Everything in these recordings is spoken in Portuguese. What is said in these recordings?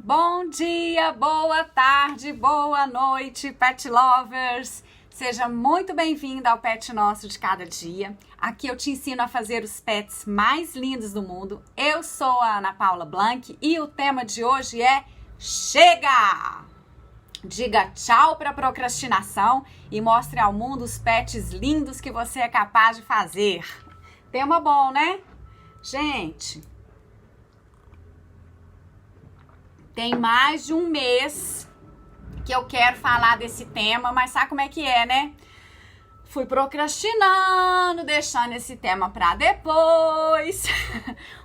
Bom dia, boa tarde, boa noite, pet lovers! Seja muito bem-vindo ao Pet Nosso de Cada Dia. Aqui eu te ensino a fazer os pets mais lindos do mundo. Eu sou a Ana Paula Blanc e o tema de hoje é Chega! Diga tchau para a procrastinação e mostre ao mundo os pets lindos que você é capaz de fazer. Tema bom, né? Gente, tem mais de um mês que eu quero falar desse tema, mas sabe como é que é, né? Fui procrastinando, deixando esse tema para depois,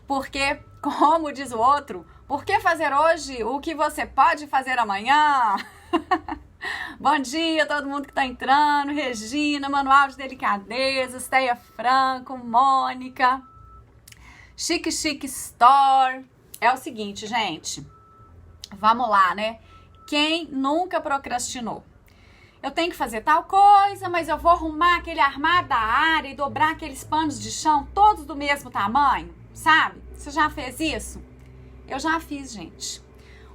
porque, como diz o outro, por que fazer hoje o que você pode fazer amanhã? Bom dia a todo mundo que tá entrando, Regina, Manual de Delicadezas, Teia Franco, Mônica, Chique Chique Store. É o seguinte, gente, vamos lá, né? Quem nunca procrastinou? Eu tenho que fazer tal coisa, mas eu vou arrumar aquele armário da área e dobrar aqueles panos de chão todos do mesmo tamanho, sabe? Você já fez isso? Eu já fiz, gente.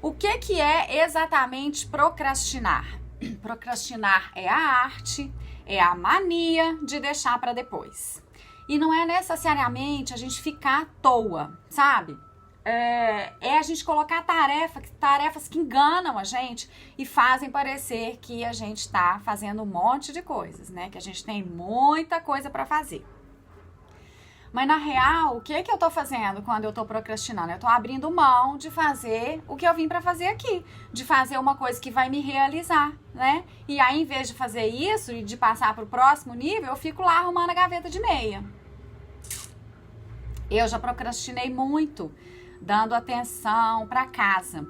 O que é exatamente procrastinar? Procrastinar é a arte, é a mania de deixar para depois. E não é necessariamente a gente ficar à toa, sabe? É a gente colocar tarefas que enganam a gente e fazem parecer que a gente está fazendo um monte de coisas, né? Que a gente tem muita coisa para fazer. Mas na real, o que eu tô fazendo quando eu tô procrastinando? Eu tô abrindo mão de fazer o que eu vim para fazer aqui, de fazer uma coisa que vai me realizar, né? E aí, em vez de fazer isso e de passar pro próximo nível, eu fico lá arrumando a gaveta de meia. Eu já procrastinei muito, dando atenção para casa,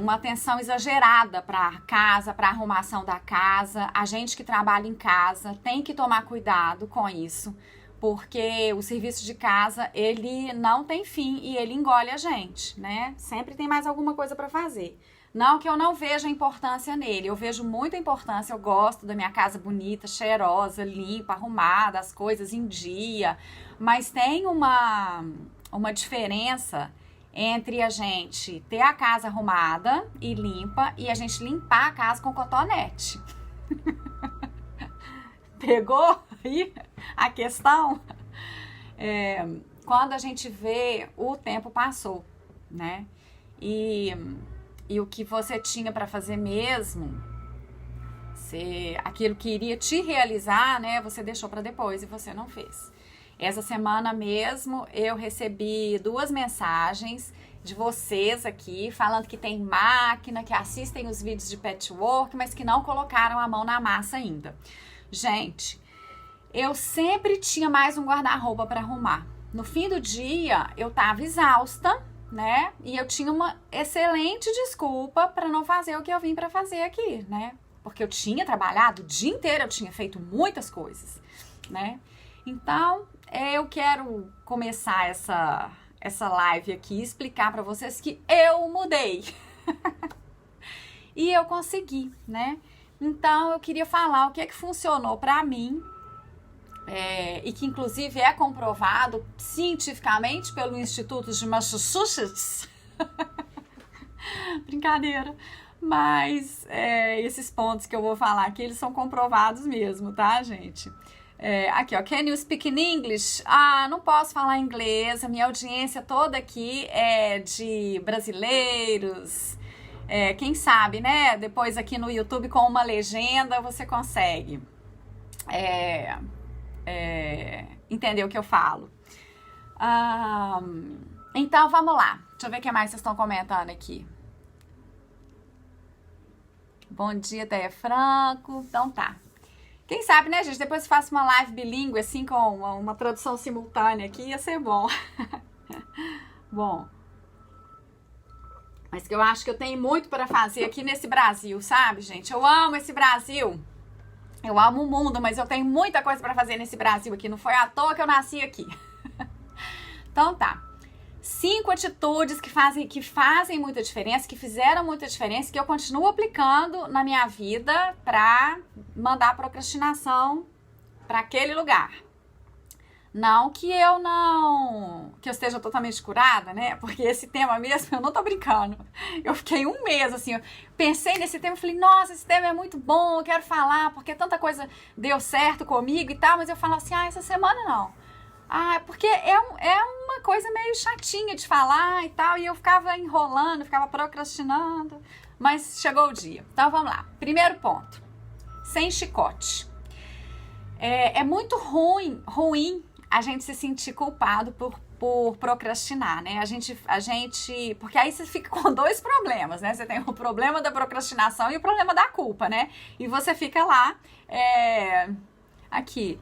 uma atenção exagerada para casa, para arrumação da casa. A gente que trabalha em casa tem que tomar cuidado com isso, porque o serviço de casa, ele não tem fim e ele engole a gente, né? Sempre tem mais alguma coisa para fazer. Não que eu não veja importância nele, eu vejo muita importância, eu gosto da minha casa bonita, cheirosa, limpa, arrumada, as coisas em dia, mas tem uma diferença entre a gente ter a casa arrumada e limpa e a gente limpar a casa com cotonete. Pegou aí a questão? Quando a gente vê, o tempo passou, né? E o que você tinha para fazer mesmo, aquilo que iria te realizar, né? Você deixou para depois e você não fez. Essa semana mesmo eu recebi 2 mensagens de vocês aqui falando que tem máquina, que assistem os vídeos de patchwork, mas que não colocaram a mão na massa ainda. Gente, eu sempre tinha mais um guarda-roupa para arrumar. No fim do dia eu tava exausta, né? E eu tinha uma excelente desculpa para não fazer o que eu vim para fazer aqui, né? Porque eu tinha trabalhado o dia inteiro, eu tinha feito muitas coisas, né? Então, eu quero começar essa live aqui e explicar para vocês que eu mudei. E eu consegui, né? Então, eu queria falar o que é que funcionou para mim, e que inclusive é comprovado cientificamente pelo Instituto de Massachusetts. Brincadeira. Mas esses pontos que eu vou falar aqui, eles são comprovados mesmo, tá, gente? Aqui, ó, can you speak in English? Ah, não posso falar inglês, a minha audiência toda aqui é de brasileiros. Quem sabe, né? Depois aqui no YouTube com uma legenda você consegue entender o que eu falo. Então, vamos lá. Deixa eu ver o que mais vocês estão comentando aqui. Bom dia, Teia Franco. Então tá. Quem sabe, né, gente? Depois eu faço uma live bilíngue, assim, com uma tradução simultânea aqui, ia ser bom. Bom. Mas que eu acho que eu tenho muito para fazer aqui nesse Brasil, sabe, gente? Eu amo esse Brasil. Eu amo o mundo, mas eu tenho muita coisa para fazer nesse Brasil aqui. Não foi à toa que eu nasci aqui. Então tá. 5 atitudes que fazem muita diferença, que fizeram muita diferença, que eu continuo aplicando na minha vida para mandar a procrastinação para aquele lugar. Não que que eu esteja totalmente curada, né? Porque esse tema mesmo, eu não tô brincando. Eu fiquei um mês, assim, eu pensei nesse tema, falei, nossa, esse tema é muito bom, eu quero falar, porque tanta coisa deu certo comigo e tal, mas eu falo assim, essa semana não. Porque é uma coisa meio chatinha de falar e tal, e eu ficava enrolando, ficava procrastinando, mas chegou o dia. Então vamos lá. Primeiro ponto, sem chicote. É muito ruim a gente se sentir culpado por procrastinar, né? Porque aí você fica com dois problemas, né? Você tem o problema da procrastinação e o problema da culpa, né? E você fica lá, aqui,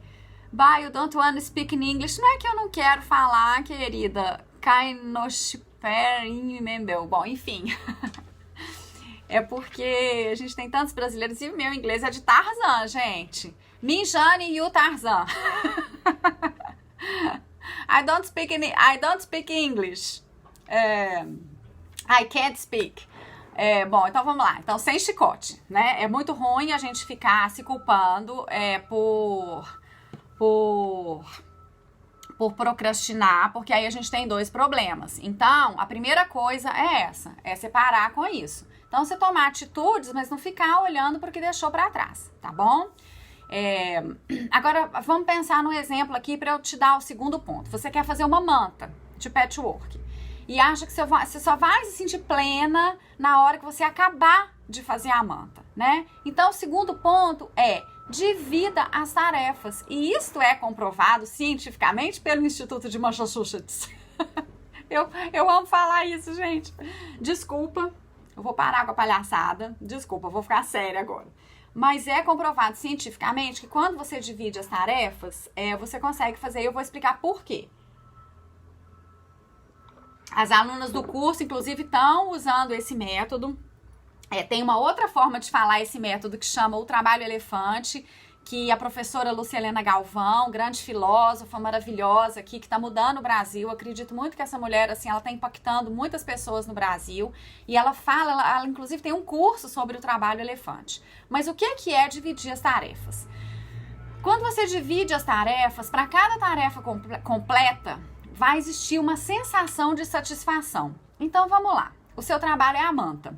you don't want to speak in English. Não é que eu não quero falar, querida, bom, enfim. É porque a gente tem tantos brasileiros e o meu inglês é de Tarzan, gente. Minjane e o Tarzan. I don't speak English. I can't speak. Bom, então vamos lá. Então, sem chicote, né? É muito ruim a gente ficar se culpando por procrastinar, porque aí a gente tem dois problemas. Então, a primeira coisa é separar com isso. Então, você tomar atitudes, mas não ficar olhando para o que deixou para trás, tá bom? Agora, vamos pensar no exemplo aqui para eu te dar o segundo ponto. Você quer fazer uma manta de patchwork e acha que você só vai se sentir plena na hora que você acabar de fazer a manta, né? Então, o segundo ponto é divida as tarefas. E isto é comprovado cientificamente pelo Instituto de Massachusetts. Eu amo falar isso, gente. Desculpa, eu vou parar com a palhaçada. Desculpa, eu vou ficar séria agora. Mas é comprovado cientificamente que quando você divide as tarefas, você consegue fazer. Eu vou explicar por quê. As alunas do curso, inclusive, estão usando esse método. Tem uma outra forma de falar esse método que chama o trabalho elefante, que a professora Luciana Galvão, grande filósofa maravilhosa aqui, que está mudando o Brasil. Eu acredito muito que essa mulher, assim, ela está impactando muitas pessoas no Brasil. E ela ela inclusive tem um curso sobre o trabalho elefante. Mas o que é dividir as tarefas? Quando você divide as tarefas, para cada tarefa completa, vai existir uma sensação de satisfação. Então, vamos lá. O seu trabalho é a manta.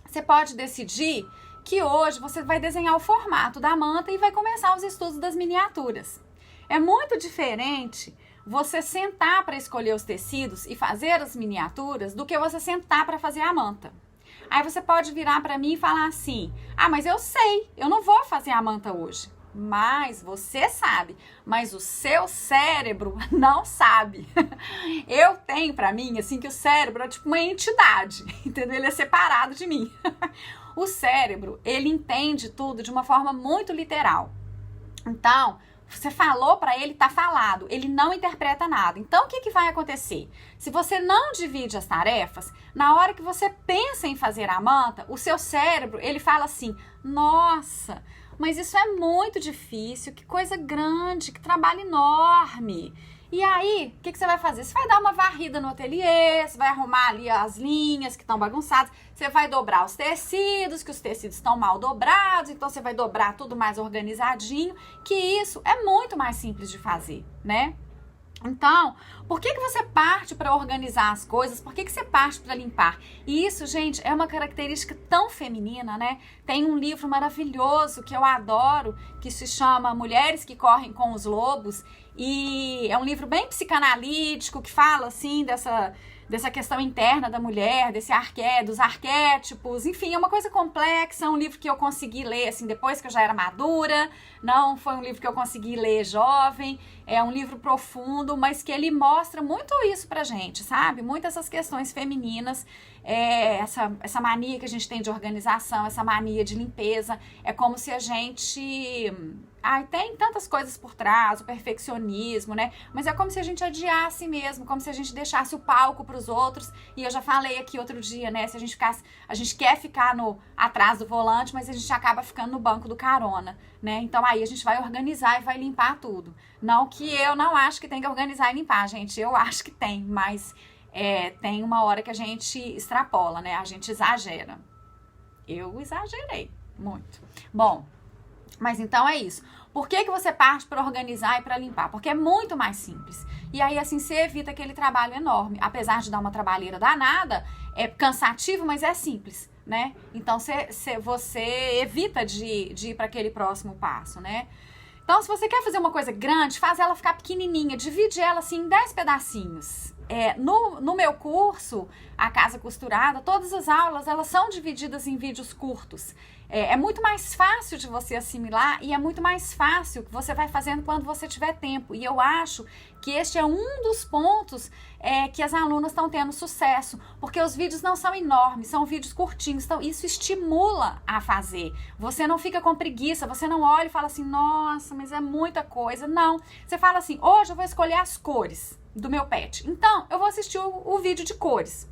Você pode decidir que hoje você vai desenhar o formato da manta e vai começar os estudos das miniaturas. É muito diferente você sentar para escolher os tecidos e fazer as miniaturas do que você sentar para fazer a manta. Aí você pode virar para mim e falar assim, mas eu sei, eu não vou fazer a manta hoje. Mas você sabe, mas o seu cérebro não sabe. Eu tenho para mim, assim, que o cérebro é tipo uma entidade, entendeu? Ele é separado de mim. O cérebro, ele entende tudo de uma forma muito literal. Então, você falou para ele, tá falado. Ele não interpreta nada. Então, o que vai acontecer? Se você não divide as tarefas, na hora que você pensa em fazer a manta, o seu cérebro, ele fala assim, nossa, mas isso é muito difícil, que coisa grande, que trabalho enorme. E aí, o que você vai fazer? Você vai dar uma varrida no ateliê, você vai arrumar ali as linhas que estão bagunçadas, você vai dobrar os tecidos, que os tecidos estão mal dobrados, então você vai dobrar tudo mais organizadinho, que isso é muito mais simples de fazer, né? Então, por que você parte para organizar as coisas? Por que você parte para limpar? E isso, gente, é uma característica tão feminina, né? Tem um livro maravilhoso que eu adoro, que se chama Mulheres que Correm com os Lobos, e é um livro bem psicanalítico, que fala, assim, dessa questão interna da mulher, dos arquétipos, enfim, é uma coisa complexa, é um livro que eu consegui ler, assim, depois que eu já era madura, não foi um livro que eu consegui ler jovem, é um livro profundo, mas que ele mostra muito isso pra gente, sabe? Muito essas questões femininas, essa mania que a gente tem de organização, essa mania de limpeza, é como se a gente... tem tantas coisas por trás, o perfeccionismo, né? Mas é como se a gente adiasse mesmo, como se a gente deixasse o palco para os outros. E eu já falei aqui outro dia, né? Se a gente quer ficar atrás do volante, mas a gente acaba ficando no banco do carona, né? Então aí a gente vai organizar e vai limpar tudo. Não que eu não acho que tem que organizar e limpar, gente. Eu acho que tem, mas tem uma hora que a gente extrapola, né? A gente exagera. Eu exagerei muito. Bom, Mas então é isso. Por que você parte para organizar e para limpar? Porque é muito mais simples. E aí, assim, você evita aquele trabalho enorme. Apesar de dar uma trabalheira danada, é cansativo, mas é simples, né? Então, você evita de ir para aquele próximo passo, né? Então, se você quer fazer uma coisa grande, faz ela ficar pequenininha. Divide ela, assim, em 10 pedacinhos. No meu curso, A Casa Costurada, todas as aulas, elas são divididas em vídeos curtos. É muito mais fácil de você assimilar e é muito mais fácil que você vai fazendo quando você tiver tempo. E eu acho que este é um dos pontos que as alunas estão tendo sucesso, porque os vídeos não são enormes, são vídeos curtinhos. Então, isso estimula a fazer. Você não fica com preguiça, você não olha e fala assim, nossa, mas é muita coisa. Não, você fala assim, hoje eu vou escolher as cores do meu pet. Então, eu vou assistir o vídeo de cores.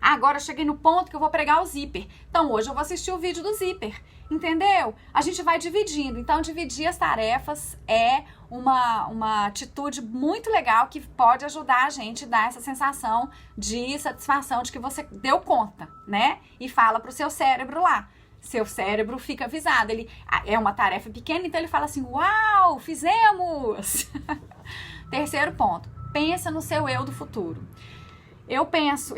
Agora eu cheguei no ponto que eu vou pregar o zíper. Então, hoje eu vou assistir o vídeo do zíper. Entendeu? A gente vai dividindo. Então, dividir as tarefas é uma atitude muito legal que pode ajudar a gente a dar essa sensação de satisfação de que você deu conta, né? E fala pro seu cérebro lá. Seu cérebro fica avisado. É uma tarefa pequena, então ele fala assim, uau, fizemos! Terceiro ponto, pensa no seu eu do futuro. Eu penso,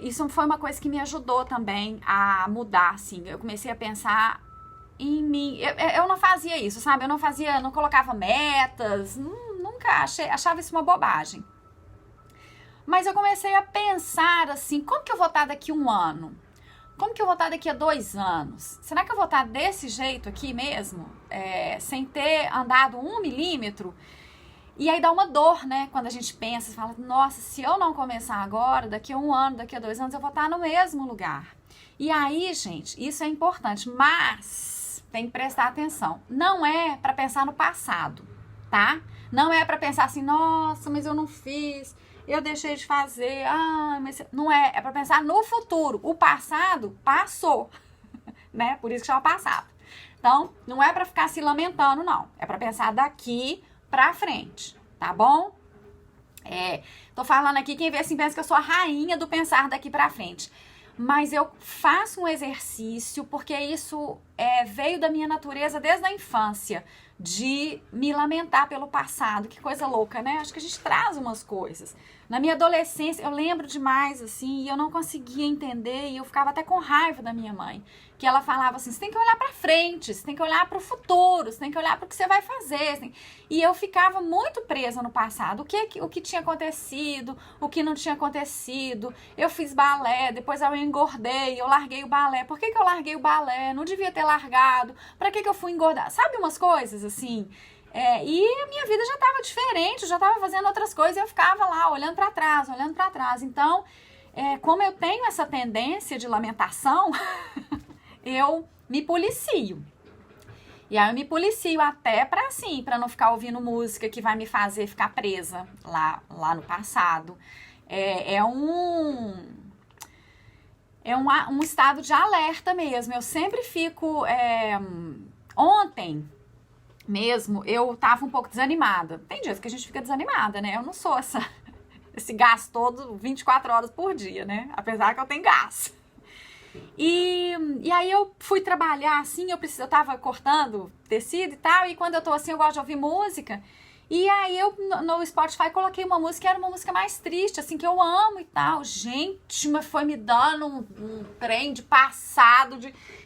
isso foi uma coisa que me ajudou também a mudar, assim. Eu comecei a pensar em mim. Eu não fazia isso, sabe? Eu não colocava metas, nunca achava isso uma bobagem. Mas eu comecei a pensar assim, como que eu vou estar daqui a 1 ano? Como que eu vou estar daqui a 2 anos? Será que eu vou estar desse jeito aqui mesmo? Sem ter andado 1 milímetro? E aí dá uma dor, né? Quando a gente pensa, você fala, nossa, se eu não começar agora, daqui a 1 ano, daqui a 2 anos, eu vou estar no mesmo lugar. E aí, gente, isso é importante, mas tem que prestar atenção. Não é para pensar no passado, tá? Não é para pensar assim, nossa, mas eu não fiz, eu deixei de fazer, mas não é. É para pensar no futuro. O passado passou, né? Por isso que chama passado. Então, não é para ficar se lamentando, não. É para pensar daqui pra frente, tá bom? Tô falando aqui, quem vê assim pensa que eu sou a rainha do pensar daqui pra frente. Mas eu faço um exercício, porque isso veio da minha natureza desde a infância, de me lamentar pelo passado. Que coisa louca, né? Acho que a gente traz umas coisas. Na minha adolescência, eu lembro demais, assim, e eu não conseguia entender, e eu ficava até com raiva da minha mãe. Que ela falava assim, você tem que olhar pra frente, você tem que olhar pro futuro, você tem que olhar pro que você vai fazer. E eu ficava muito presa no passado. O que tinha acontecido, o que não tinha acontecido. Eu fiz balé, depois eu engordei, eu larguei o balé. Por que eu larguei o balé? Não devia ter largado. Pra que eu fui engordar? Sabe umas coisas assim? E a minha vida já estava diferente, eu já estava fazendo outras coisas e eu ficava lá olhando para trás, olhando para trás. Então, como eu tenho essa tendência de lamentação, eu me policio. E aí eu me policio até para não ficar ouvindo música que vai me fazer ficar presa lá no passado. É um estado de alerta mesmo. Eu sempre fico... Ontem mesmo, eu tava um pouco desanimada. Tem dias que a gente fica desanimada, né? Eu não sou esse gás todo 24 horas por dia, né? Apesar que eu tenho gás. E aí eu fui trabalhar assim, eu tava cortando tecido e tal, e quando eu tô assim, eu gosto de ouvir música. E aí eu, no Spotify, coloquei uma música, que era uma música mais triste, assim, que eu amo e tal. Gente, mas foi me dando um trem de passado.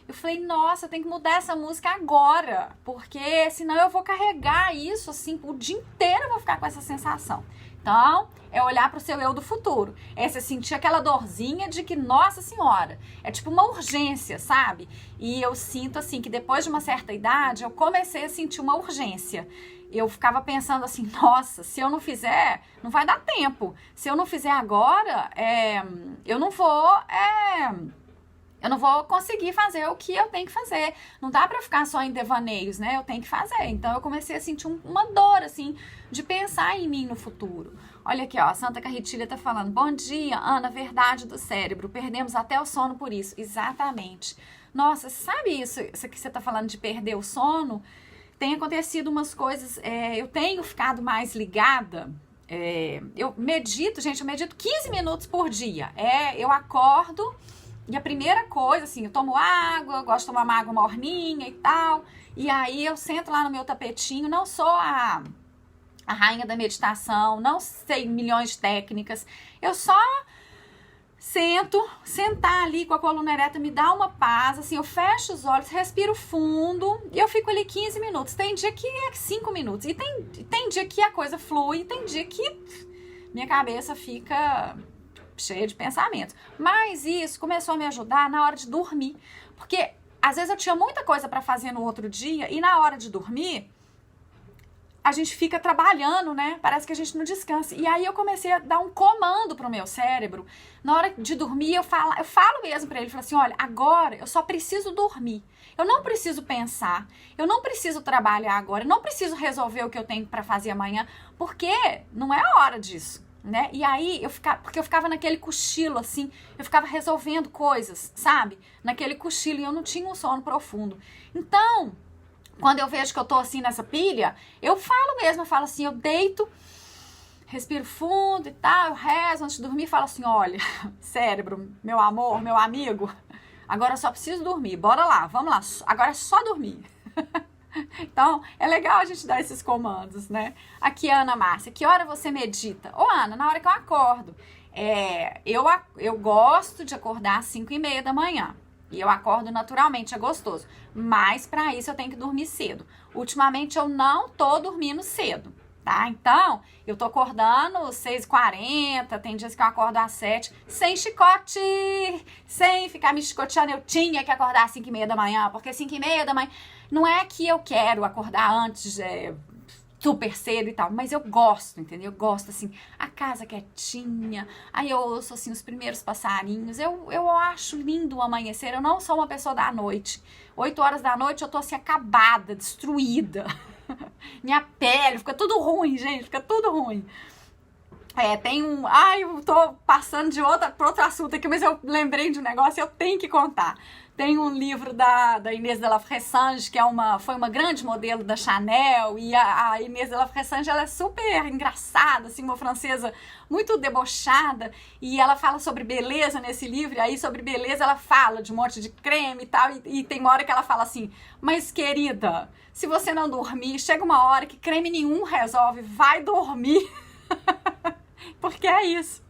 Eu falei, nossa, eu tenho que mudar essa música agora, porque senão eu vou carregar isso, assim, o dia inteiro eu vou ficar com essa sensação. Então, é olhar pro seu eu do futuro. É você sentir aquela dorzinha de que, nossa senhora, é tipo uma urgência, sabe? E eu sinto, assim, que depois de uma certa idade, eu comecei a sentir uma urgência. Eu ficava pensando assim, nossa, se eu não fizer, não vai dar tempo. Se eu não fizer agora, eu não vou conseguir fazer o que eu tenho que fazer. Não dá pra ficar só em devaneios, né? Eu tenho que fazer. Então, eu comecei a sentir uma dor, assim, de pensar em mim no futuro. Olha aqui, ó, a Santa Carretilha tá falando, bom dia, Ana, verdade do cérebro, perdemos até o sono por isso. Exatamente. Nossa, sabe isso que você tá falando de perder o sono? Tem acontecido umas coisas, eu tenho ficado mais ligada, eu medito 15 minutos por dia. Eu acordo, E a primeira coisa, assim, eu tomo água, eu gosto de tomar uma água morninha e tal. E aí eu sento lá no meu tapetinho, não sou a rainha da meditação, não sei milhões de técnicas. Eu só sentar ali com a coluna ereta me dá uma paz, assim, eu fecho os olhos, respiro fundo e eu fico ali 15 minutos. Tem dia que é 5 minutos e tem dia que a coisa flui, e tem dia que minha cabeça fica cheia de pensamentos. Mas isso começou a me ajudar na hora de dormir, porque às vezes eu tinha muita coisa para fazer no outro dia e na hora de dormir a gente fica trabalhando, né? Parece que a gente não descansa. E aí eu comecei a dar um comando pro meu cérebro. Na hora de dormir, eu falo mesmo pra ele, falo assim, olha, agora eu só preciso dormir. Eu não preciso pensar, eu não preciso trabalhar agora, eu não preciso resolver o que eu tenho pra fazer amanhã, porque não é a hora disso, né? E aí, porque eu ficava naquele cochilo, assim, eu ficava resolvendo coisas, sabe? Naquele cochilo, e eu não tinha um sono profundo. Então, quando eu vejo que eu tô assim nessa pilha, eu falo mesmo, eu falo assim, eu deito, respiro fundo e tal, eu rezo antes de dormir e falo assim, olha, cérebro, meu amor, meu amigo, agora eu só preciso dormir, bora lá, vamos lá, agora é só dormir. Então, é legal a gente dar esses comandos, né? Aqui, Ana Márcia, que hora você medita? Ô, Ana, na hora que eu acordo. Eu gosto de acordar às 5:30 da manhã. E eu acordo naturalmente, é gostoso. Mas pra isso eu tenho que dormir cedo. Ultimamente eu não tô dormindo cedo, tá? Então, eu tô acordando 6:40, tem dias que eu acordo às 7, sem chicote, sem ficar me chicoteando. Eu tinha que acordar às 5:30 da manhã, porque 5:30 da manhã... Não é que eu quero acordar antes, super cedo e tal, mas eu gosto, entendeu? Eu gosto, assim, a casa quietinha, aí eu ouço, assim, os primeiros passarinhos, eu acho lindo o amanhecer, eu não sou uma pessoa da noite. 8 horas da noite eu tô, assim, acabada, destruída. Minha pele, fica tudo ruim, gente, fica tudo ruim. Eu tô passando por outro assunto aqui, mas eu lembrei de um negócio e eu tenho que contar. Tem um livro da Inês de la Fressange, que foi uma grande modelo da Chanel, e a Inês de la Fressange, ela é super engraçada, assim, uma francesa muito debochada, e ela fala sobre beleza nesse livro, e aí sobre beleza ela fala de um monte de creme e tal, e tem uma hora que ela fala assim, mas querida, se você não dormir, chega uma hora que creme nenhum resolve, vai dormir. Porque é isso.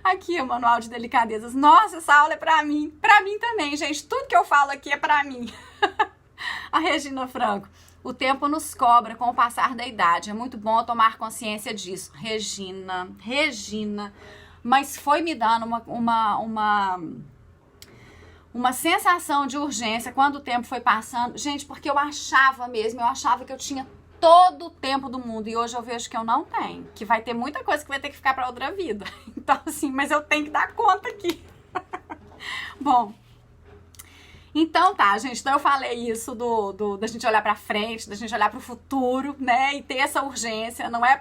Aqui o manual de delicadezas. Nossa, essa aula é pra mim. Pra mim também, gente. Tudo que eu falo aqui é pra mim. A Regina Franco. O tempo nos cobra com o passar da idade. É muito bom tomar consciência disso. Regina. Mas foi me dando uma sensação de urgência quando o tempo foi passando. Gente, porque eu achava que eu tinha todo o tempo do mundo, e hoje eu vejo que eu não tenho, que vai ter muita coisa que vai ter que ficar pra outra vida. Então, assim, mas eu tenho que dar conta aqui. Bom, então tá, gente, então eu falei isso da gente olhar pra frente, da gente olhar pro futuro, né, e ter essa urgência, não é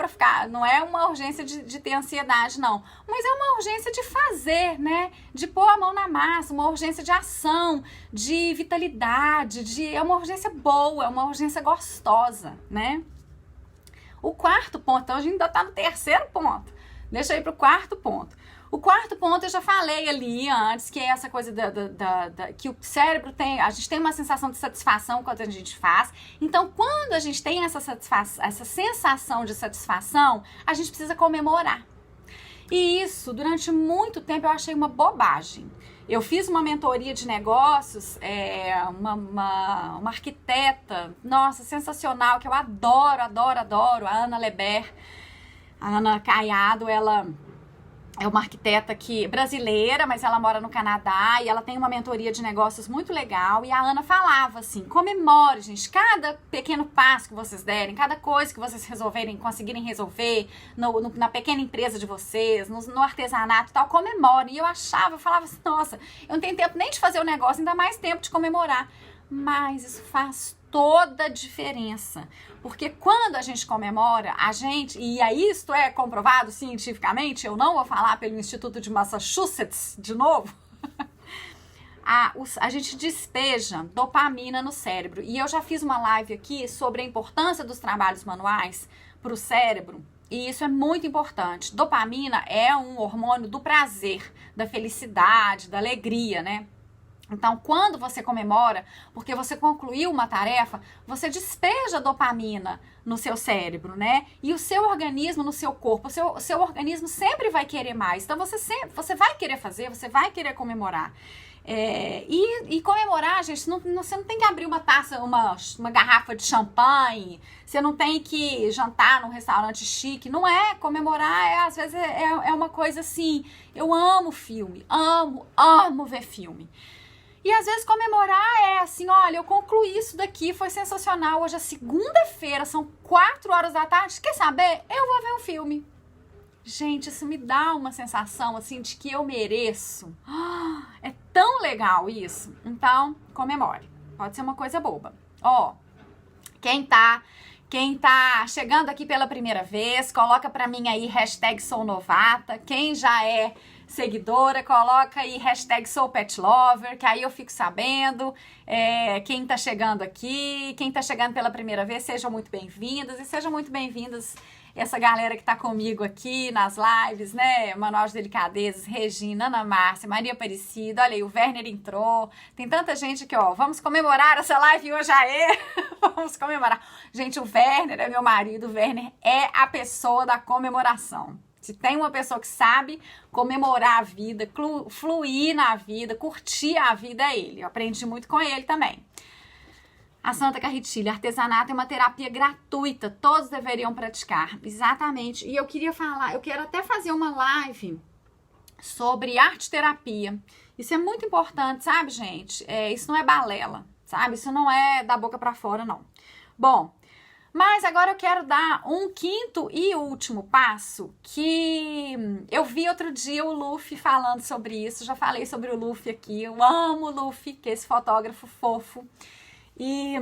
uma urgência de ter ansiedade, não, mas é uma urgência de fazer, né, de pôr a mão na massa, uma urgência de ação, de vitalidade, é uma urgência boa, é uma urgência gostosa, né. O quarto ponto, então a gente ainda tá no terceiro ponto, deixa eu ir pro quarto ponto. O quarto ponto eu já falei ali antes, que é essa coisa que o cérebro a gente tem uma sensação de satisfação quando a gente faz. Então, quando a gente tem essa sensação de satisfação, a gente precisa comemorar. E isso, durante muito tempo, eu achei uma bobagem. Eu fiz uma mentoria de negócios, uma arquiteta, nossa, sensacional, que eu adoro, a Ana Leber, a Ana Caiado, ela é uma arquiteta brasileira, mas ela mora no Canadá e ela tem uma mentoria de negócios muito legal. E a Ana falava assim, comemore, gente, cada pequeno passo que vocês derem, cada coisa que vocês conseguirem resolver na pequena empresa de vocês, no artesanato e tal, comemore. E eu falava assim, nossa, eu não tenho tempo nem de fazer o negócio, ainda mais tempo de comemorar. Mas isso faz toda a diferença, porque quando a gente comemora, e aí isto é comprovado cientificamente, eu não vou falar pelo Instituto de Massachusetts de novo, a gente despeja dopamina no cérebro, e eu já fiz uma live aqui sobre a importância dos trabalhos manuais para o cérebro, E isso é muito importante. Dopamina é um hormônio do prazer, da felicidade, da alegria, né? Então, quando você comemora, porque você concluiu uma tarefa, você despeja dopamina no seu cérebro, né? E o seu organismo no seu corpo, o seu organismo sempre vai querer mais. Então, você vai querer fazer, você vai querer comemorar. E comemorar, gente, você não tem que abrir uma taça, uma garrafa de champanhe, você não tem que jantar num restaurante chique, não é. Comemorar, às vezes, é uma coisa assim, eu amo filme, amo ver filme. E às vezes comemorar é assim, olha, eu concluí isso daqui, foi sensacional, hoje é segunda-feira, são 4 horas da tarde, quer saber? Eu vou ver um filme. Gente, isso me dá uma sensação assim de que eu mereço. É tão legal isso. Então, comemore. Pode ser uma coisa boba. Ó, quem tá chegando aqui pela primeira vez, coloca pra mim aí #sounovata. Quem já é seguidora, coloca aí #soupetlover, que aí eu fico sabendo. Quem tá chegando aqui, quem tá chegando pela primeira vez, sejam muito bem-vindas e sejam muito bem-vindas essa galera que tá comigo aqui nas lives, né? Manual de Delicadezas, Regina, Ana Márcia, Maria Aparecida, olha aí, o Werner entrou. Tem tanta gente aqui, ó. Vamos comemorar essa live hoje, aê! Vamos comemorar. Gente, o Werner é meu marido, o Werner é a pessoa da comemoração. Se tem uma pessoa que sabe comemorar a vida, fluir na vida, curtir a vida, é ele. Eu aprendi muito com ele também. A Santa Carretilha, artesanato é uma terapia gratuita, todos deveriam praticar. Exatamente. E eu quero até fazer uma live sobre arte-terapia. Isso é muito importante, sabe, gente? Isso não é balela, sabe? Isso não é da boca pra fora, não. Bom, mas agora eu quero dar um quinto e último passo que eu vi outro dia o Luffy falando sobre isso. Já falei sobre o Luffy aqui. Eu amo o Luffy, que é esse fotógrafo fofo. E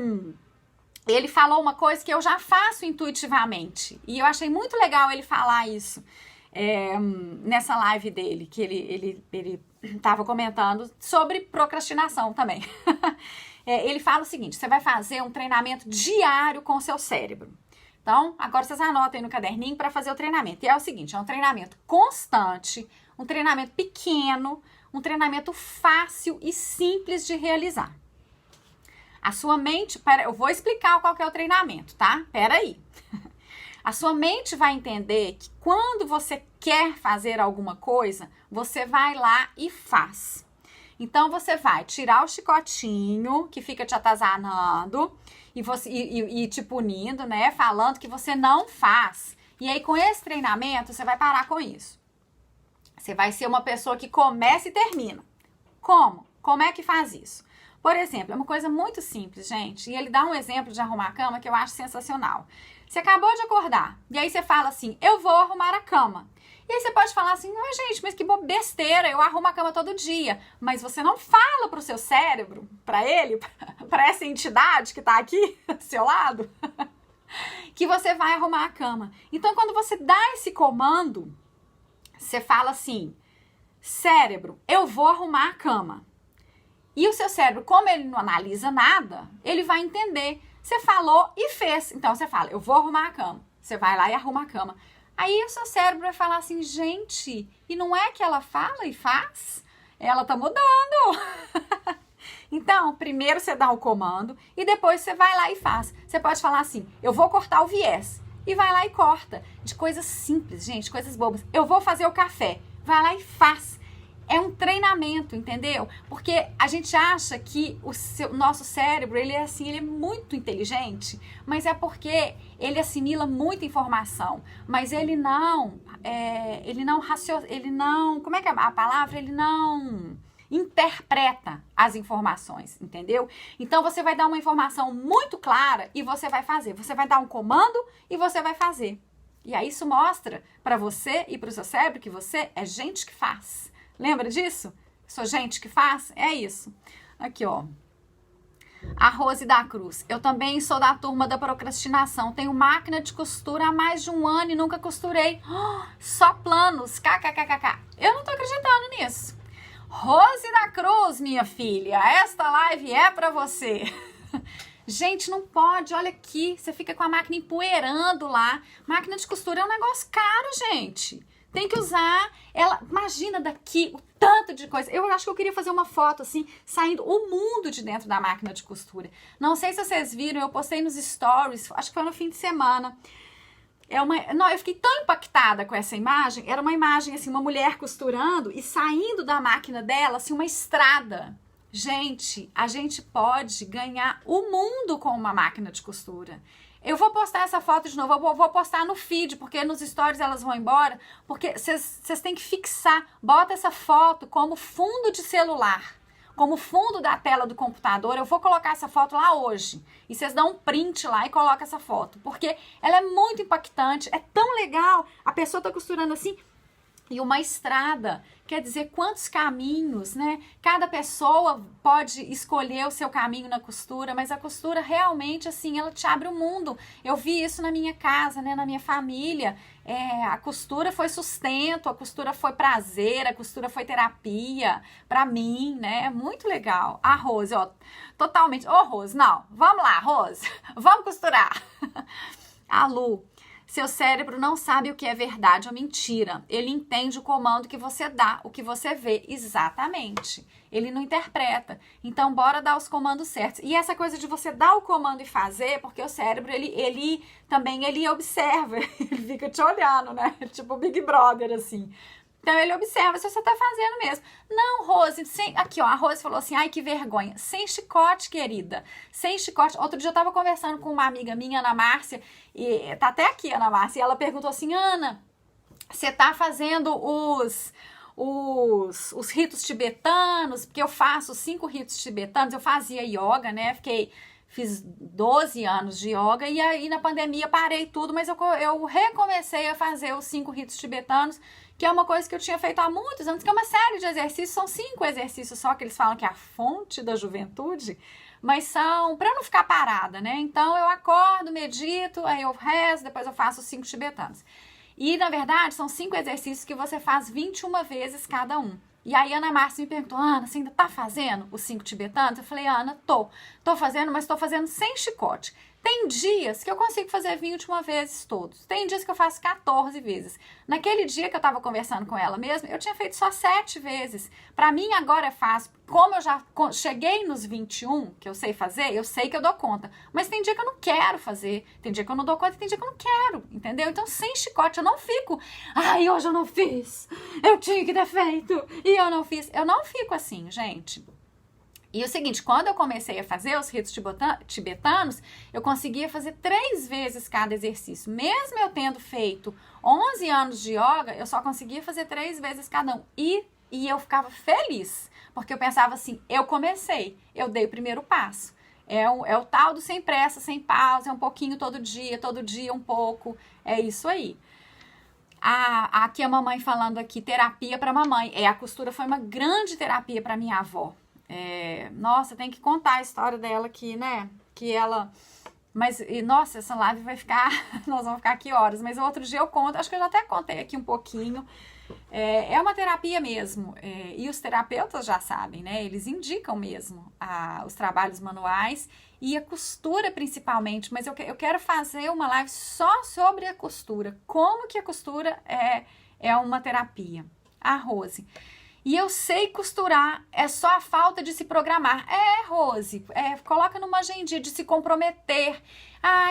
ele falou uma coisa que eu já faço intuitivamente. E eu achei muito legal ele falar isso nessa live dele, que ele estava comentando sobre procrastinação também. Ele fala o seguinte: você vai fazer um treinamento diário com o seu cérebro. Então, agora vocês anotem no caderninho para fazer o treinamento. E é o seguinte, é um treinamento constante, um treinamento pequeno, um treinamento fácil e simples de realizar. A sua mente, eu vou explicar qual que é o treinamento, tá? Peraí. A sua mente vai entender que quando você quer fazer alguma coisa, você vai lá e faz. Então, você vai tirar o chicotinho que fica te atazanando e te punindo, né? Falando que você não faz. E aí, com esse treinamento, você vai parar com isso. Você vai ser uma pessoa que começa e termina. Como? Como é que faz isso? Por exemplo, é uma coisa muito simples, gente. E ele dá um exemplo de arrumar a cama que eu acho sensacional. Você acabou de acordar. E aí você fala assim, eu vou arrumar a cama. E aí você pode falar assim, não, gente, mas que besteira, eu arrumo a cama todo dia. Mas você não fala pro seu cérebro, pra ele, pra essa entidade que tá aqui do seu lado, que você vai arrumar a cama. Então, quando você dá esse comando, você fala assim, cérebro, eu vou arrumar a cama. E o seu cérebro, como ele não analisa nada, ele vai entender. Você falou e fez. Então, você fala, eu vou arrumar a cama. Você vai lá e arruma a cama. Aí o seu cérebro vai falar assim, gente, e não é que ela fala e faz? Ela tá mudando. Então, primeiro você dá o comando e depois você vai lá e faz. Você pode falar assim, eu vou cortar o viés. E vai lá e corta. De coisas simples, gente, coisas bobas. Eu vou fazer o café. Vai lá e faz. É um treinamento, entendeu? Porque a gente acha que o nosso cérebro, ele é assim, ele é muito inteligente, mas é porque ele assimila muita informação, mas ele não, como é que é a palavra? Ele não interpreta as informações, entendeu? Então você vai dar uma informação muito clara e você vai fazer. Você vai dar um comando e você vai fazer. E aí isso mostra para você e para o seu cérebro que você é gente que faz. Lembra disso? Sou gente que faz? É isso. Aqui, ó. A Rose da Cruz. Eu também sou da turma da procrastinação. Tenho máquina de costura há mais de 1 ano e nunca costurei. Só planos. KKKKK. Eu não tô acreditando nisso. Rose da Cruz, minha filha. Esta live é pra você. Gente, não pode, olha aqui, você fica com a máquina empoeirando lá. Máquina de costura é um negócio caro, gente. Tem que usar ela, imagina daqui o tanto de coisa. Eu acho que eu queria fazer uma foto assim, saindo o mundo de dentro da máquina de costura. Não sei se vocês viram, eu postei nos stories, acho que foi no fim de semana. Não, eu fiquei tão impactada com essa imagem. Era uma imagem assim, uma mulher costurando e saindo da máquina dela, assim, uma estrada. Gente, a gente pode ganhar o mundo com uma máquina de costura. Eu vou postar essa foto de novo, eu vou postar no feed, porque nos stories elas vão embora, porque vocês têm que fixar, bota essa foto como fundo de celular, como fundo da tela do computador. Eu vou colocar essa foto lá hoje, e vocês dão um print lá e colocam essa foto, porque ela é muito impactante, é tão legal, a pessoa tá costurando assim, e uma estrada, quer dizer, quantos caminhos, né? Cada pessoa pode escolher o seu caminho na costura, mas a costura realmente, assim, ela te abre o mundo. Eu vi isso na minha casa, né? Na minha família. A costura foi sustento, a costura foi prazer, a costura foi terapia pra mim, né? Muito legal. A Rose, ó, totalmente. Ô, Rose, não, vamos lá, Rose, vamos costurar. A Lu. Seu cérebro não sabe o que é verdade ou mentira. Ele entende o comando que você dá, o que você vê. Exatamente. Ele não interpreta. Então, bora dar os comandos certos. E essa coisa de você dar o comando e fazer, porque o cérebro, ele também observa. Ele fica te olhando, né? Tipo o Big Brother, assim. Então, ele observa se você tá fazendo mesmo. Não, Rose, aqui, ó, a Rose falou assim, ai, que vergonha. Sem chicote, querida. Sem chicote. Outro dia eu tava conversando com uma amiga minha, Ana Márcia, e tá até aqui, Ana Márcia, e ela perguntou assim, Ana, você tá fazendo os ritos tibetanos? Porque eu faço 5 ritos tibetanos, eu fazia yoga, né? Fiz 12 anos de yoga e aí na pandemia parei tudo, mas eu recomecei a fazer os 5 ritos tibetanos, que é uma coisa que eu tinha feito há muitos anos, que é uma série de exercícios, são 5 exercícios só, que eles falam que é a fonte da juventude, mas são para não ficar parada, né? Então eu acordo, medito, aí eu rezo, depois eu faço os 5 tibetanos. E na verdade são 5 exercícios que você faz 21 vezes cada um. E aí a Ana Márcia me perguntou, Ana, você ainda tá fazendo os 5 tibetanos? Eu falei, Ana, tô fazendo, mas tô fazendo sem chicote. Tem dias que eu consigo fazer 21 vezes todos. Tem dias que eu faço 14 vezes. Naquele dia que eu tava conversando com ela mesma, eu tinha feito só 7 vezes. Pra mim agora é fácil. Como eu já cheguei nos 21 que eu sei fazer, eu sei que eu dou conta. Mas tem dia que eu não quero fazer. Tem dia que eu não dou conta e tem dia que eu não quero. Entendeu? Então sem chicote eu não fico. Ai, hoje eu não fiz. Eu tinha que ter feito. E eu não fiz. Eu não fico assim, gente. E o seguinte, quando eu comecei a fazer os ritos tibetanos, eu conseguia fazer 3 vezes cada exercício. Mesmo eu tendo feito 11 anos de yoga, eu só conseguia fazer 3 vezes cada um. E eu ficava feliz, porque eu pensava assim, eu comecei, eu dei o primeiro passo. É o tal do sem pressa, sem pausa, é um pouquinho todo dia um pouco, é isso aí. Aqui a mamãe falando aqui, terapia para mamãe. A costura foi uma grande terapia para minha avó. Nossa, tem que contar a história dela aqui, né? Que ela... Mas, nossa, essa live vai ficar... Nós vamos ficar aqui horas. Mas outro dia eu conto, acho que eu já até contei aqui um pouquinho. É uma terapia mesmo. E os terapeutas já sabem, né? Eles indicam mesmo os trabalhos manuais e a costura principalmente. Mas eu quero fazer uma live só sobre a costura. Como que a costura é uma terapia. A Rose... E eu sei costurar, é só a falta de se programar. Rose, coloca numa agendinha de se comprometer.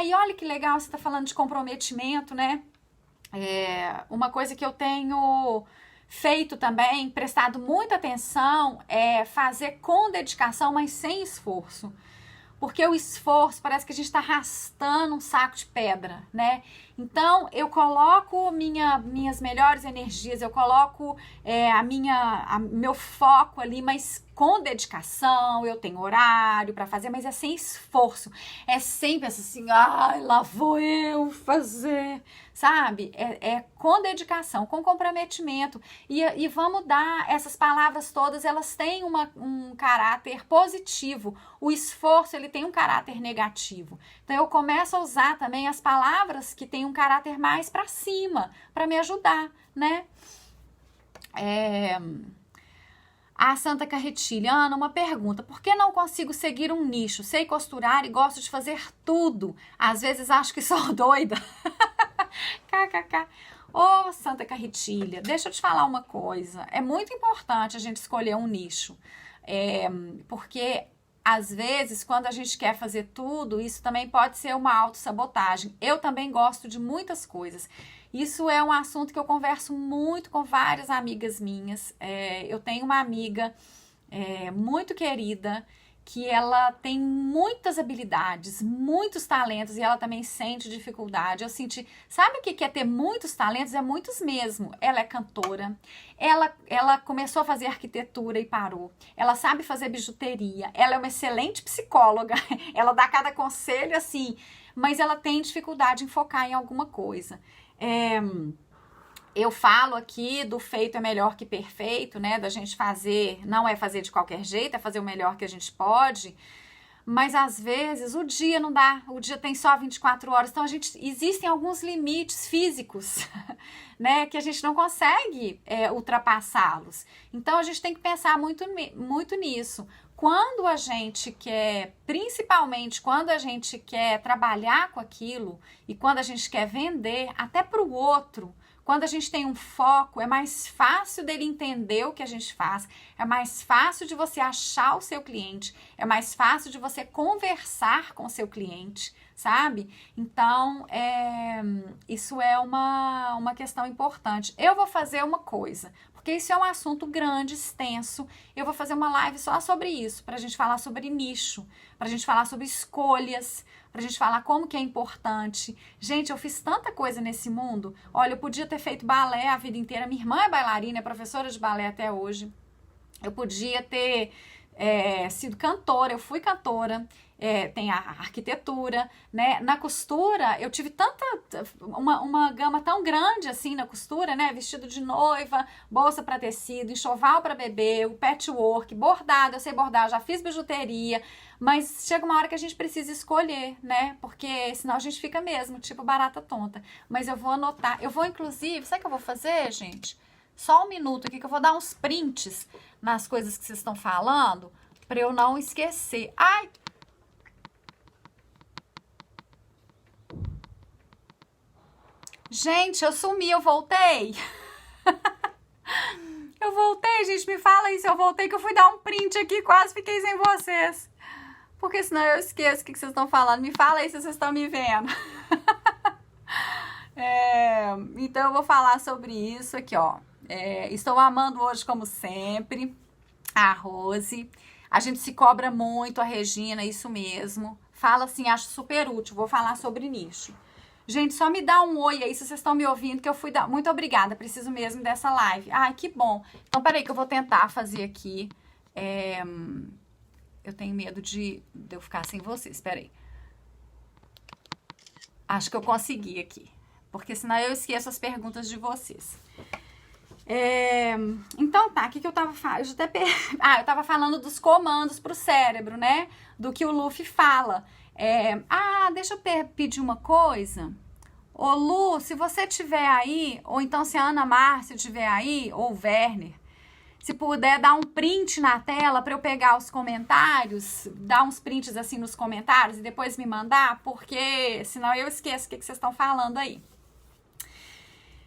E olha que legal, você tá falando de comprometimento, né? Uma coisa que eu tenho feito também, prestado muita atenção, é fazer com dedicação, mas sem esforço. Porque o esforço parece que a gente está arrastando um saco de pedra, né? Então, eu coloco minhas melhores energias, eu coloco meu foco ali, mas com dedicação, eu tenho horário para fazer, mas é sem esforço. É sempre assim, lá vou eu fazer, sabe? Com dedicação, com comprometimento. E vamos dar, essas palavras todas, elas têm um caráter positivo. O esforço, ele tem um caráter negativo. Então, eu começo a usar também as palavras que têm um caráter mais para cima, para me ajudar, né? A Santa Carretilha, Ana, uma pergunta. Por que não consigo seguir um nicho? Sei costurar e gosto de fazer tudo. Às vezes acho que sou doida. KKK. Ô, Santa Carretilha, deixa eu te falar uma coisa. É muito importante a gente escolher um nicho. Porque, às vezes, quando a gente quer fazer tudo, isso também pode ser uma autossabotagem. Eu também gosto de muitas coisas. Isso é um assunto que eu converso muito com várias amigas minhas. Eu tenho uma amiga muito querida, que ela tem muitas habilidades, muitos talentos, e ela também sente dificuldade. Eu senti, sabe o que é ter muitos talentos? É muitos mesmo. Ela é cantora, ela começou a fazer arquitetura e parou. Ela sabe fazer bijuteria, ela é uma excelente psicóloga, ela dá cada conselho assim, mas ela tem dificuldade em focar em alguma coisa. Eu falo aqui do feito é melhor que perfeito, né? Da gente fazer, não é fazer de qualquer jeito, é fazer o melhor que a gente pode. Mas às vezes o dia não dá, o dia tem só 24 horas. Então existem alguns limites físicos, né? Que a gente não consegue ultrapassá-los. Então a gente tem que pensar muito nisso. Quando a gente quer, principalmente quando a gente quer trabalhar com aquilo e quando a gente quer vender até para o outro, quando a gente tem um foco, é mais fácil dele entender o que a gente faz, é mais fácil de você achar o seu cliente, é mais fácil de você conversar com o seu cliente, sabe? Então, isso é uma questão importante. Eu vou fazer uma coisa, porque isso é um assunto grande, extenso. Eu vou fazer uma live só sobre isso, pra gente falar sobre nicho, pra gente falar sobre escolhas, pra gente falar como que é importante. Gente, eu fiz tanta coisa nesse mundo. Olha, eu podia ter feito balé a vida inteira. Minha irmã é bailarina, é professora de balé até hoje. Eu podia ter sido cantora, eu fui cantora. Tem a arquitetura, né? Na costura, eu tive uma gama tão grande assim na costura, né? Vestido de noiva, bolsa para tecido, enxoval para bebê, o patchwork, bordado, eu sei bordar, já fiz bijuteria, mas chega uma hora que a gente precisa escolher, né? Porque senão a gente fica mesmo, tipo barata tonta. Mas eu vou anotar, eu vou inclusive, sabe o que eu vou fazer, gente? Só um minuto aqui que eu vou dar uns prints nas coisas que vocês estão falando, para eu não esquecer. Ai! Gente, eu sumi, eu voltei. Eu voltei, gente, me fala aí se eu voltei, que eu fui dar um print aqui, quase fiquei sem vocês. Porque senão eu esqueço o que vocês estão falando. Me fala aí se vocês estão me vendo. Então eu vou falar sobre isso aqui, ó. Estou amando hoje, como sempre, a Rose. A gente se cobra muito, a Regina, isso mesmo. Fala assim, acho super útil, vou falar sobre nicho. Gente, só me dá um oi aí se vocês estão me ouvindo, que eu fui dar... Muito obrigada, preciso mesmo dessa live. Ai, que bom. Então, peraí que eu vou tentar fazer aqui. Eu tenho medo de eu ficar sem vocês, peraí. Acho que eu consegui aqui, porque senão eu esqueço as perguntas de vocês. Então tá, o que eu tava falando? Eu tava falando dos comandos pro cérebro, né? Do que o Luffy fala. Deixa eu pedir uma coisa. Ô Lu, se você tiver aí, ou então se a Ana Márcia tiver aí, ou o Werner, se puder dar um print na tela para eu pegar os comentários, dar uns prints assim nos comentários e depois me mandar, porque senão eu esqueço o que vocês estão falando aí.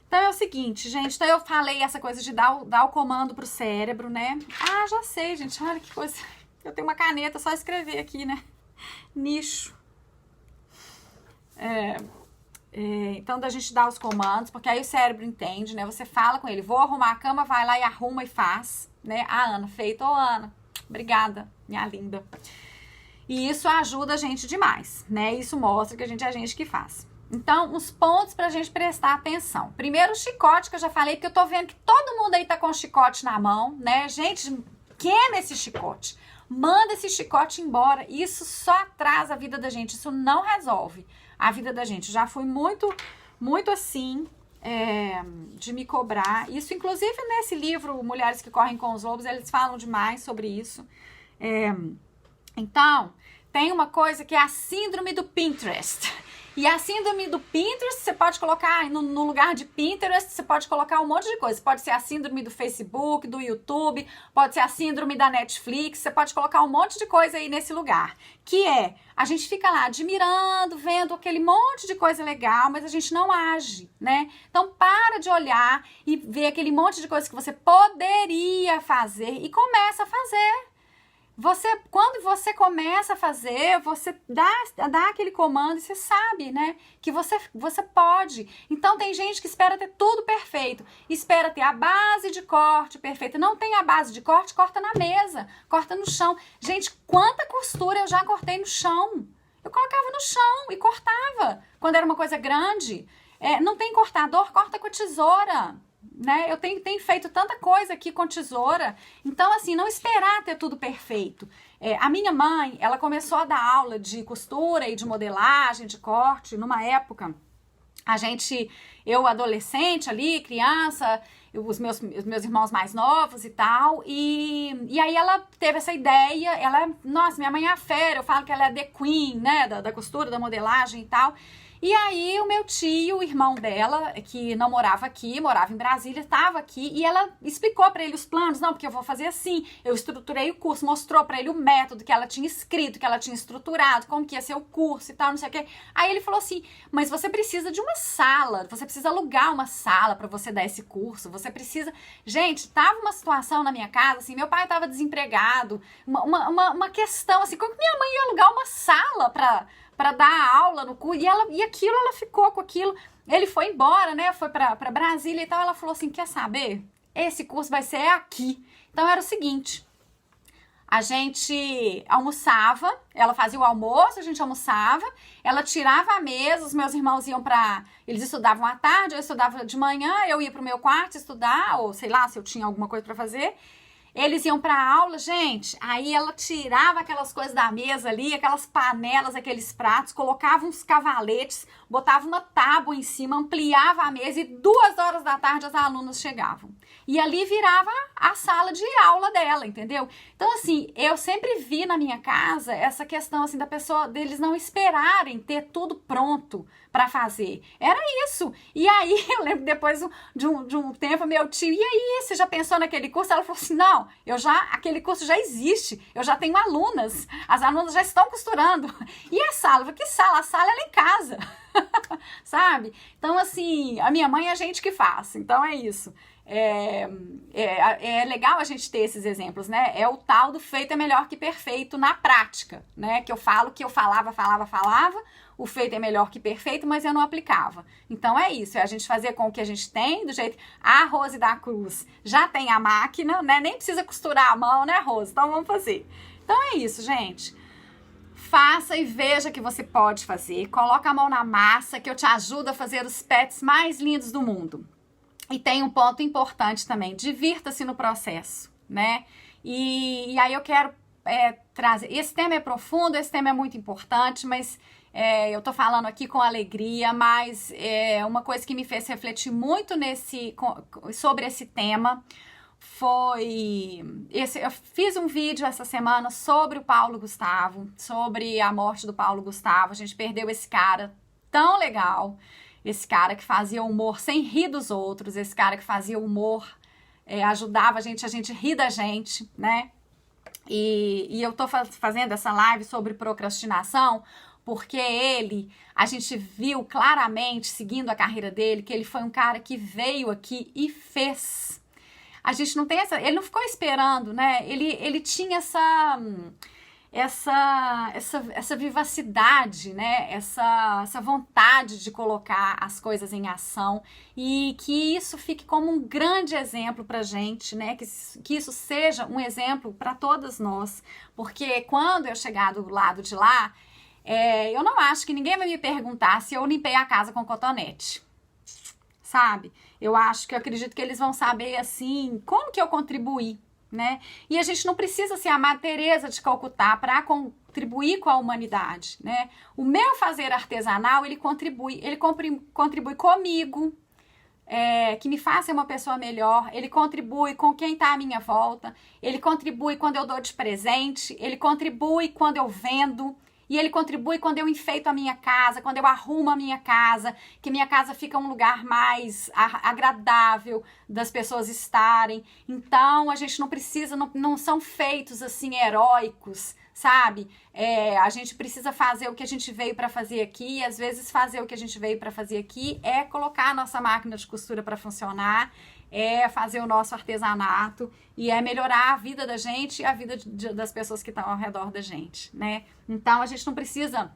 Então é o seguinte, gente, então eu falei essa coisa de dar o comando pro cérebro, né? Já sei, gente, olha que coisa. Eu tenho uma caneta, só escrever aqui, né? Nicho. Então, da gente dar os comandos, porque aí o cérebro entende, né? Você fala com ele, vou arrumar a cama, vai lá e arruma e faz, né? A Ana, feito. Ô, Ana, obrigada, minha linda. E isso ajuda a gente demais, né? Isso mostra que a gente é a gente que faz. Então, os pontos pra gente prestar atenção. Primeiro, o chicote, que eu já falei, porque eu tô vendo que todo mundo aí tá com o chicote na mão, né? Gente, queima esse chicote. Manda esse chicote embora. Isso só atrasa a vida da gente. Isso não resolve a vida da gente. Já fui muito, muito assim, de me cobrar. Isso, inclusive, nesse livro, Mulheres que Correm com os Lobos, eles falam demais sobre isso. Então, tem uma coisa que é a síndrome do Pinterest. E a síndrome do Pinterest, você pode colocar no lugar de Pinterest, você pode colocar um monte de coisa. Pode ser a síndrome do Facebook, do YouTube, pode ser a síndrome da Netflix, você pode colocar um monte de coisa aí nesse lugar. Que é, a gente fica lá admirando, vendo aquele monte de coisa legal, mas a gente não age, né? Então para de olhar e ver aquele monte de coisa que você poderia fazer e começa a fazer. Quando você começa a fazer, você dá aquele comando e você sabe, né, que você pode. Então tem gente que espera ter tudo perfeito, espera ter a base de corte perfeita. Não tem a base de corte, corta na mesa, corta no chão. Gente, quanta costura eu já cortei no chão. Eu colocava no chão e cortava quando era uma coisa grande. Não tem cortador, corta com a tesoura. Né? Eu tenho feito tanta coisa aqui com tesoura, então assim, não esperar ter tudo perfeito. A minha mãe, ela começou a dar aula de costura e de modelagem, de corte, numa época, eu adolescente ali, criança, os meus irmãos mais novos e tal, e aí ela teve essa ideia, nossa, minha mãe é a fera, eu falo que ela é the queen, né, da costura, da modelagem e tal. E aí o meu tio, o irmão dela, que não morava aqui, morava em Brasília, estava aqui e ela explicou para ele os planos. Não, porque eu vou fazer assim, eu estruturei o curso, mostrou para ele o método que ela tinha escrito, que ela tinha estruturado, como que ia ser o curso e tal, não sei o quê. Aí ele falou assim, mas você precisa de uma sala, você precisa alugar uma sala para você dar esse curso, você precisa... Gente, tava uma situação na minha casa, assim, meu pai estava desempregado, uma questão assim, como que minha mãe ia alugar uma sala para dar aula no curso, e aquilo, ela ficou com aquilo, ele foi embora, né, foi para Brasília e tal, ela falou assim, quer saber? Esse curso vai ser aqui. Então era o seguinte, a gente almoçava, ela fazia o almoço, a gente almoçava, ela tirava a mesa, os meus irmãos iam eles estudavam à tarde, eu estudava de manhã, eu ia pro meu quarto estudar, ou sei lá, se eu tinha alguma coisa para fazer. Eles iam pra aula, gente, aí ela tirava aquelas coisas da mesa ali, aquelas panelas, aqueles pratos, colocava uns cavaletes, botava uma tábua em cima, ampliava a mesa e 2h da tarde as alunas chegavam. E ali virava a sala de aula dela, entendeu? Então, assim, eu sempre vi na minha casa essa questão, assim, deles não esperarem ter tudo pronto para fazer. Era isso. E aí, eu lembro depois de um tempo, meu tio, e aí, você já pensou naquele curso? Ela falou assim, não, aquele curso já existe, eu já tenho alunas, as alunas já estão costurando. E a sala? Eu falei, que sala? A sala é lá em casa. Sabe? Então, assim, a minha mãe é a gente que faz, então é isso. É legal a gente ter esses exemplos, né? É o tal do feito é melhor que perfeito na prática, né? Que eu falava, o feito é melhor que perfeito, mas eu não aplicava. Então é isso, é a gente fazer com o que a gente tem, do jeito... A Rose da Cruz já tem a máquina, né? Nem precisa costurar a mão, né, Rose? Então vamos fazer. Então é isso, gente. Faça e veja que você pode fazer. Coloca a mão na massa que eu te ajudo a fazer os pets mais lindos do mundo. E tem um ponto importante também, divirta-se no processo, né? E aí eu quero trazer... Esse tema é profundo, esse tema é muito importante, mas... eu tô falando aqui com alegria, mas uma coisa que me fez refletir muito sobre esse tema foi... eu fiz um vídeo essa semana sobre o Paulo Gustavo, sobre a morte do Paulo Gustavo. A gente perdeu esse cara tão legal, esse cara que fazia humor sem rir dos outros, esse cara que fazia humor, ajudava a gente rir da gente, né? E eu tô fazendo essa live sobre procrastinação porque a gente viu claramente, seguindo a carreira dele, que ele foi um cara que veio aqui e fez. A gente não tem ele não ficou esperando, né? Ele tinha essa vivacidade, né? Essa vontade de colocar as coisas em ação e que isso fique como um grande exemplo pra gente, né? Que isso seja um exemplo para todas nós, porque quando eu chegar do lado de lá, eu não acho que ninguém vai me perguntar se eu limpei a casa com cotonete, sabe? Eu acredito que eles vão saber, assim, como que eu contribuí, né? E a gente não precisa ser a Madre Teresa de Calcutá para contribuir com a humanidade, né? O meu fazer artesanal, ele contribui comigo, que me faça uma pessoa melhor, ele contribui com quem está à minha volta, ele contribui quando eu dou de presente, ele contribui quando eu vendo, E ele contribui quando eu enfeito a minha casa, quando eu arrumo a minha casa, que minha casa fica um lugar mais agradável das pessoas estarem. Então, a gente não precisa, não são feitos assim heróicos, sabe? A gente precisa fazer o que a gente veio para fazer aqui, e às vezes fazer o que a gente veio para fazer aqui é colocar a nossa máquina de costura para funcionar, é fazer o nosso artesanato e é melhorar a vida da gente e a vida das pessoas que estão ao redor da gente, né? Então, a gente não precisa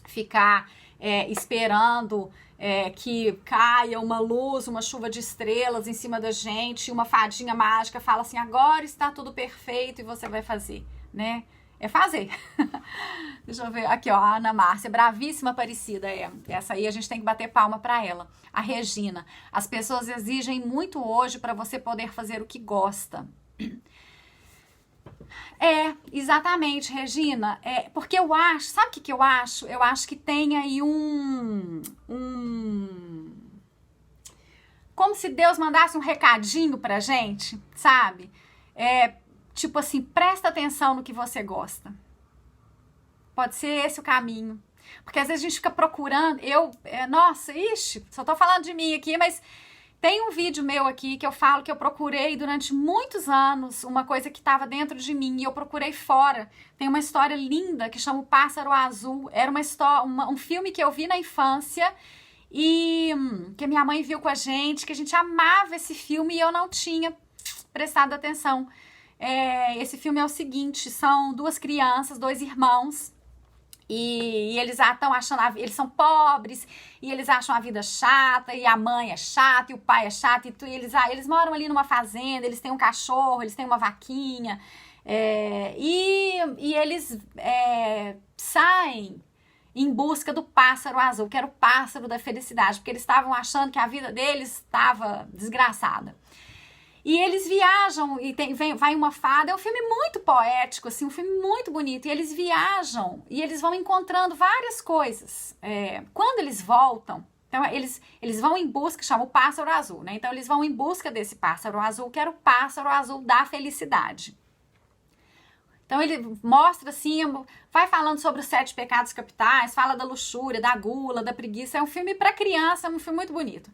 ficar esperando que caia uma luz, uma chuva de estrelas em cima da gente, e uma fadinha mágica fala assim, agora está tudo perfeito e você vai fazer, né? É fazer. Deixa eu ver. Aqui, ó, a Ana Márcia, bravíssima, Aparecida. Essa aí a gente tem que bater palma pra ela. A Regina. As pessoas exigem muito hoje pra você poder fazer o que gosta. Exatamente, Regina. Porque eu acho, sabe o que eu acho? Eu acho que tem aí como se Deus mandasse um recadinho pra gente, sabe? Tipo assim, presta atenção no que você gosta. Pode ser esse o caminho. Porque às vezes a gente fica procurando, nossa, só tô falando de mim aqui, mas tem um vídeo meu aqui que eu falo que eu procurei durante muitos anos uma coisa que estava dentro de mim e eu procurei fora. Tem uma história linda que chama O Pássaro Azul. Era um filme que eu vi na infância e que minha mãe viu com a gente, que a gente amava esse filme e eu não tinha prestado atenção. Esse filme é o seguinte, são duas crianças, dois irmãos, e eles estão achando, eles são pobres, e eles acham a vida chata, e a mãe é chata, e o pai é chato, e eles moram ali numa fazenda, eles têm um cachorro, eles têm uma vaquinha, e eles saem em busca do pássaro azul, que era o pássaro da felicidade, porque eles estavam achando que a vida deles estava desgraçada. E eles viajam, e vai uma fada, é um filme muito poético, assim, um filme muito bonito, e eles viajam, e eles vão encontrando várias coisas. Quando eles voltam, então eles vão em busca, chama o pássaro azul, né? Então eles vão em busca desse pássaro azul, que era o pássaro azul da felicidade. Então ele mostra assim, vai falando sobre os 7 pecados capitais, fala da luxúria, da gula, da preguiça, é um filme para criança, é um filme muito bonito.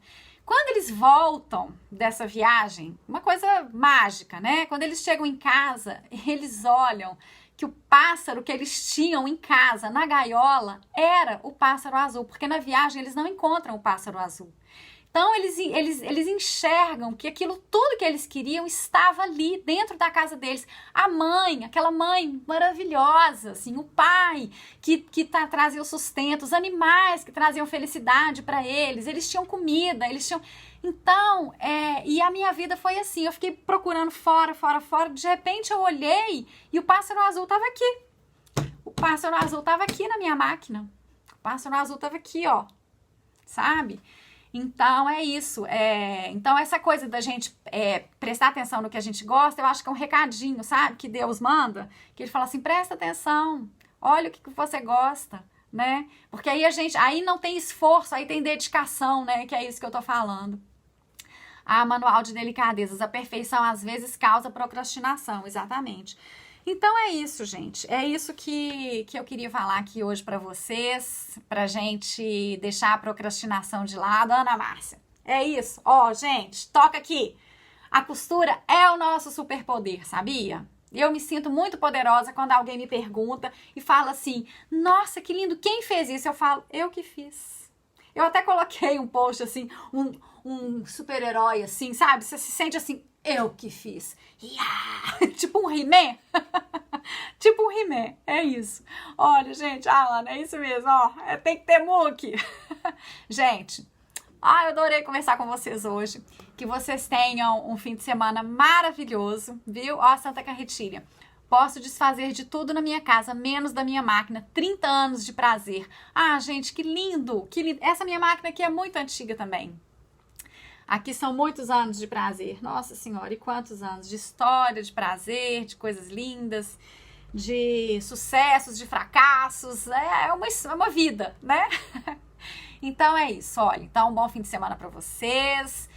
Quando eles voltam dessa viagem, uma coisa mágica, né? Quando eles chegam em casa, eles olham que o pássaro que eles tinham em casa, na gaiola, era o pássaro azul, porque na viagem eles não encontram o pássaro azul. Então eles enxergam que aquilo tudo que eles queriam estava ali dentro da casa deles. A mãe, aquela mãe maravilhosa, assim, o pai que trazia o sustento, os animais que traziam felicidade para eles tinham comida, eles tinham... Então, e a minha vida foi assim, eu fiquei procurando fora, de repente eu olhei e o pássaro azul estava aqui. O pássaro azul estava aqui na minha máquina. O pássaro azul estava aqui, ó, sabe? Então, é isso. Então, essa coisa da gente prestar atenção no que a gente gosta, eu acho que é um recadinho, sabe? Que Deus manda, que ele fala assim, presta atenção, olha o que você gosta, né? Porque aí não tem esforço, aí tem dedicação, né? Que é isso que eu tô falando. Manual de delicadezas, a perfeição às vezes causa procrastinação, exatamente. Então é isso, gente. É isso que eu queria falar aqui hoje pra vocês, pra gente deixar a procrastinação de lado. Ana Márcia, é isso. Ó, gente, toca aqui. A costura é o nosso superpoder, sabia? Eu me sinto muito poderosa quando alguém me pergunta e fala assim, nossa, que lindo, quem fez isso? Eu falo, eu que fiz. Eu até coloquei um post assim, um super-herói assim, sabe? Você se sente assim, eu que fiz. Yeah! Tipo um He-Man. Tipo um He-Man. É isso. Olha, gente, Alana, é isso mesmo, ó. Tem que ter muque. Gente, eu adorei conversar com vocês hoje. Que vocês tenham um fim de semana maravilhoso, viu? Ó, Santa Carretilha. Posso desfazer de tudo na minha casa, menos da minha máquina. 30 anos de prazer. Gente, que lindo, que lindo. Essa minha máquina aqui é muito antiga também. Aqui são muitos anos de prazer. Nossa Senhora, e quantos anos? De história, de prazer, de coisas lindas, de sucessos, de fracassos. É uma vida, né? Então é isso, olha. Então, um bom fim de semana pra vocês.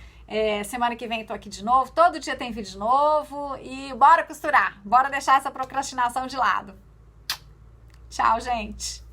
Semana que vem eu tô aqui de novo. Todo dia tem vídeo novo. E bora costurar. Bora deixar essa procrastinação de lado. Tchau, gente!